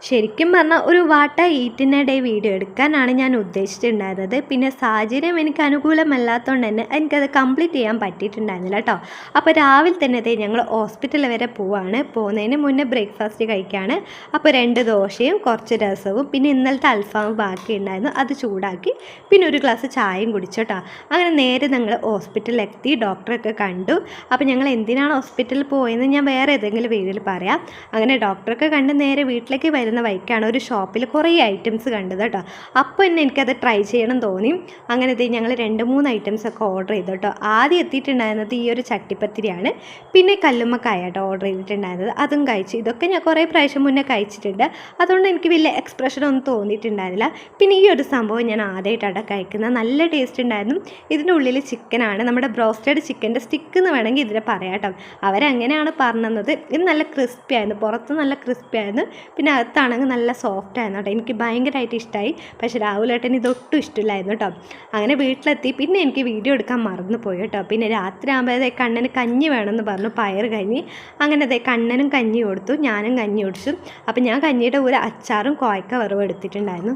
ശരിക്കും പറഞ്ഞാൽ ഒരു what I eat in A day video എടുക്കാനാണ് ഞാൻ ഉദ്ദേശിച്ചിട്ടുണ്ടായിരുന്നത്. പിന്നെ സാഹചര്യം എനിക്ക് അനുകൂലമല്ലാത്തതുകൊണ്ട് തന്നെ എനിക്കത് കംപ്ലീറ്റ് ചെയ്യാൻ പറ്റിയിട്ടുണ്ടായിരുന്നില്ല കേട്ടോ. അപ്പോൾ രാവിലെ തന്നെ ഞങ്ങൾ ഹോസ്പിറ്റൽ വരെ പോവാണ്. പോകുന്നതിന് മുന്നേ ബ്രേക്ക്ഫാസ്റ്റ് കഴിക്കുകയാണ്. അപ്പോൾ 2 ദോശയും കുറച്ച് രസവും പിന്നെ ഇന്നലത്തെ അൽഫാം ബാക്കി ഉണ്ടായിരുന്നു, അത് ചൂടാക്കി പിന്നെ ഒരു ഗ്ലാസ് ചായയും കുടിച്ചു കേട്ടോ. അങ്ങനെ നേരെ ഞങ്ങൾ ഹോസ്പിറ്റലിലെത്തി, ഡോക്ടറൊക്കെ കണ്ടു. അപ്പോൾ ഞങ്ങൾ എന്തിനാണ് ഹോസ്പിറ്റലിൽ പോയതെന്ന് ഞാൻ വേറെ ഏതെങ്കിലും വീഡിയോയിൽ പറയാം. അങ്ങനെ ഡോക്ടറൊക്കെ കണ്ട് നേരെ വീട്ടിലേക്ക് വരുന്ന വഴിക്കാണ് ഒരു ഷോപ്പിൽ കുറേ ഐറ്റംസ് കണ്ടത് കേട്ടോ. അപ്പോൾ തന്നെ എനിക്കത് ട്രൈ ചെയ്യണം തോന്നി. അങ്ങനെ ഞങ്ങൾ 2-3 ഐറ്റംസ് ഒക്കെ ഓർഡർ ചെയ്തു കേട്ടോ. ആദ്യം എത്തിയിട്ടുണ്ടായിരുന്നത് ഈ ഒരു ചട്ടിപ്പത്തിരിയാണ്, പിന്നെ കല്ലുമ്മക്കായ കേട്ടോ ഓർഡർ ചെയ്തിട്ടുണ്ടായിരുന്നത്, അതും കഴിച്ചു. ഇതൊക്കെ ഞാൻ കുറേ പ്രാവശ്യം മുന്നേ കഴിച്ചിട്ടുണ്ട്, അതുകൊണ്ട് എനിക്ക് വലിയ എക്സ്പ്രഷനൊന്നും തോന്നിയിട്ടുണ്ടായിരുന്നില്ല. പിന്നെ ഈ ഒരു സംഭവം ഞാൻ ആദ്യമായിട്ടാണ് കഴിക്കുന്നത്, നല്ല ടേസ്റ്റ് ഉണ്ടായിരുന്നു. ഇതിൻ്റെ ഉള്ളിൽ ചിക്കനാണ്, നമ്മുടെ ബ്രോസ്റ്റഡ് ചിക്കൻ്റെ സ്റ്റിക്ക് എന്ന് വേണമെങ്കിൽ ഇതിനെ പറയാം കേട്ടോ. അവരങ്ങനെയാണ് പറഞ്ഞത്. ഇത് നല്ല ക്രിസ്പി ആയിരുന്നു, പുറത്ത് നല്ല ക്രിസ്പി ആയിരുന്നു, പിന്നെ അകത്താണെങ്കിൽ നല്ല സോഫ്റ്റ് ആയിരുന്നു കേട്ടോ. എനിക്ക് ഭയങ്കരമായിട്ട് ഇഷ്ടമായി. പക്ഷേ രാഹുലേട്ടന് ഇതൊട്ടും ഇഷ്ടമില്ലായിരുന്നു കേട്ടോ. അങ്ങനെ വീട്ടിലെത്തി പിന്നെ എനിക്ക് വീഡിയോ എടുക്കാൻ മറന്നു പോയി കേട്ടോ. പിന്നെ രാത്രി ആകുമ്പോൾ കണ്ണന് കഞ്ഞി വേണമെന്ന് പറഞ്ഞു, പയർ കഞ്ഞി. അങ്ങനെ കണ്ണനും കഞ്ഞി കൊടുത്തു, ഞാനും കഞ്ഞി കുടിച്ചു. അപ്പോൾ ഞാൻ കഞ്ഞിയുടെ കൂടെ അച്ചാറും കോയക്ക വറവും എടുത്തിട്ടുണ്ടായിരുന്നു.